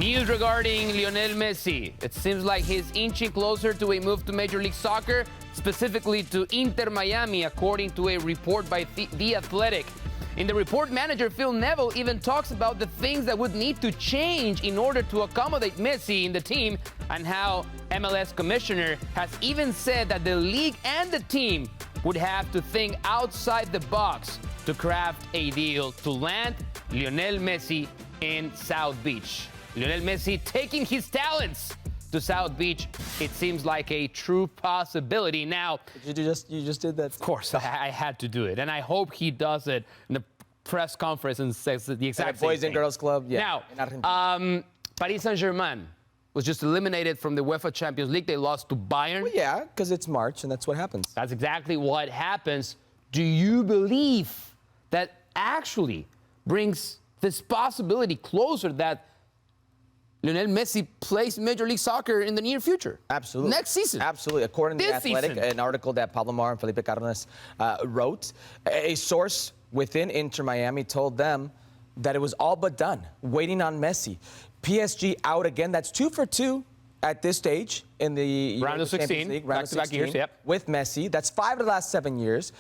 News regarding Lionel Messi. It seems like he's inching closer to a move to Major League Soccer, specifically to Inter Miami, according to a report by The Athletic. In the report, manager Phil Neville even talks about the things that would need to change in order to accommodate Messi in the team, and how MLS commissioner has even said that the league and the team would have to think outside the box to craft a deal to land Lionel Messi in South Beach. Lionel Messi taking his talents to South Beach. It seems like a true possibility. Now, you just did that. Of course, I had to do it, and I hope he does it in the press conference and says the exact same Boys thing. and Girls Club, yeah. Now, Paris Saint-Germain was just eliminated from the UEFA Champions League. They lost to Bayern. Well, yeah, because it's March, and that's what happens. That's exactly what happens. Do you believe that actually brings this possibility closer that Lionel Messi plays Major League Soccer in the near future? Absolutely. Next season? Absolutely. According to The Athletic, season. an article that Pablo Mar and Felipe Cárdenas wrote, a source within Inter Miami told them that it was all but done, waiting on Messi. PSG out again. That's 2 for 2 at this stage in the round of 16, League, back-to-back years, yep. With Messi. That's 5 of the last 7 years.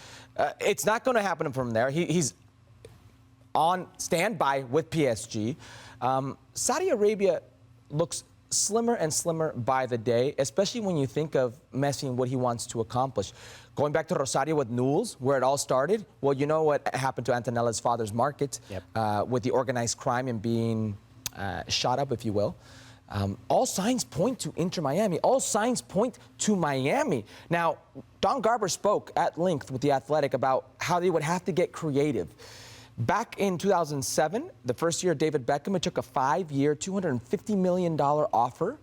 It's not going to happen from there. He's on standby with PSG. Saudi Arabia looks slimmer and slimmer by the day, especially when you think of Messi and what he wants to accomplish. Going back to Rosario with Newell's, where it all started, well, you know what happened to Antonella's father's market, with the organized crime and being shot up, if you will. All signs point to Inter Miami. All signs point to Miami. Now, Don Garber spoke at length with The Athletic about how they would have to get creative. Back in 2007, the first year of David Beckham, it took a 5-year, $250 million offer,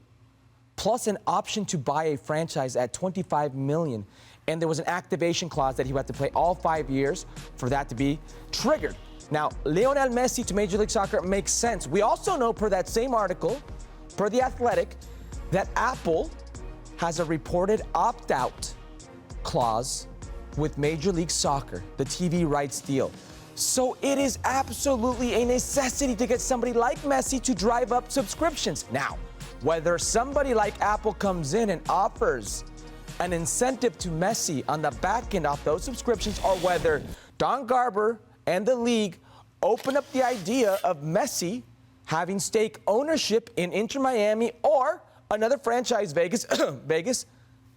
plus an option to buy a franchise at $25 million. And there was an activation clause that he would have to play all 5 years for that to be triggered. Now, Lionel Messi to Major League Soccer makes sense. We also know, per that same article, per The Athletic, that Apple has a reported opt-out clause with Major League Soccer, the TV rights deal. So it is absolutely a necessity to get somebody like Messi to drive up subscriptions. Now, whether somebody like Apple comes in and offers an incentive to Messi on the back end off those subscriptions, or whether Don Garber and the league open up the idea of Messi having stake ownership in Inter Miami or another franchise, Vegas,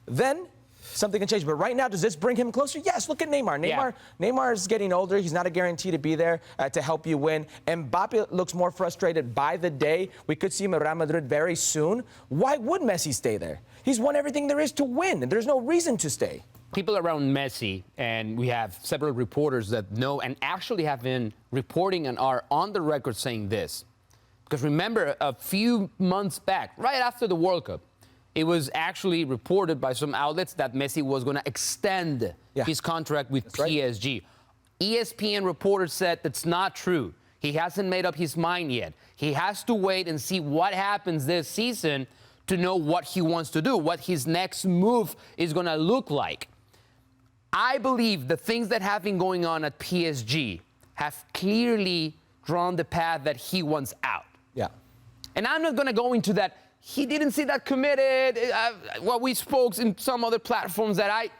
then something can change. But right now, does this bring him closer? Yes, look at Neymar. Neymar is getting older. He's not a guarantee to be there to help you win. Mbappe looks more frustrated by the day. We could see him at Real Madrid very soon. Why would Messi stay there? He's won everything there is to win, and there's no reason to stay. People around Messi, and we have several reporters that know and actually have been reporting and are on the record saying this. Because remember, a few months back, right after the World Cup, it was actually reported by some outlets that Messi was going to extend his contract with PSG. Right. ESPN reporters said that's not true. He hasn't made up his mind yet. He has to wait and see what happens this season to know what he wants to do, what his next move is going to look like. I believe the things that have been going on at PSG have clearly drawn the path that he wants out. Yeah. And I'm not going to go into that. He didn't see that committed. What we spoke in some other platforms that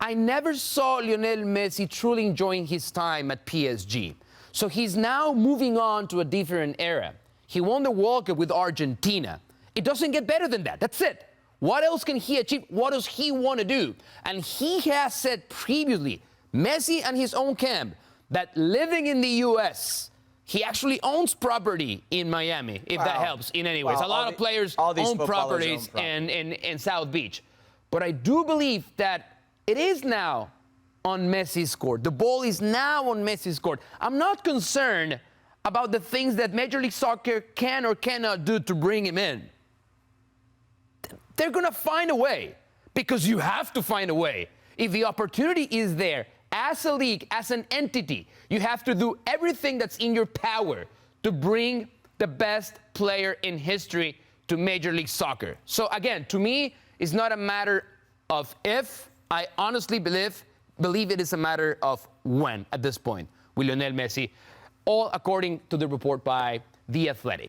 I never saw Lionel Messi truly enjoying his time at PSG. So he's now moving on to a different era. He won the World Cup with Argentina. It doesn't get better than that. That's it. What else can he achieve? What does he want to do? And he has said previously, Messi and his own camp, that living in the U.S., he actually owns property in Miami, if that helps in any ways. A lot of players own properties in South Beach. But I do believe that it is now on Messi's court. The ball is now on Messi's court. I'm not concerned about the things that Major League Soccer can or cannot do to bring him in. They're going to find a way, because you have to find a way. If the opportunity is there, as a league, as an entity, you have to do everything that's in your power to bring the best player in history to Major League Soccer. So again, to me, it's not a matter of if. I honestly believe it is a matter of when at this point with Lionel Messi, all according to the report by The Athletic.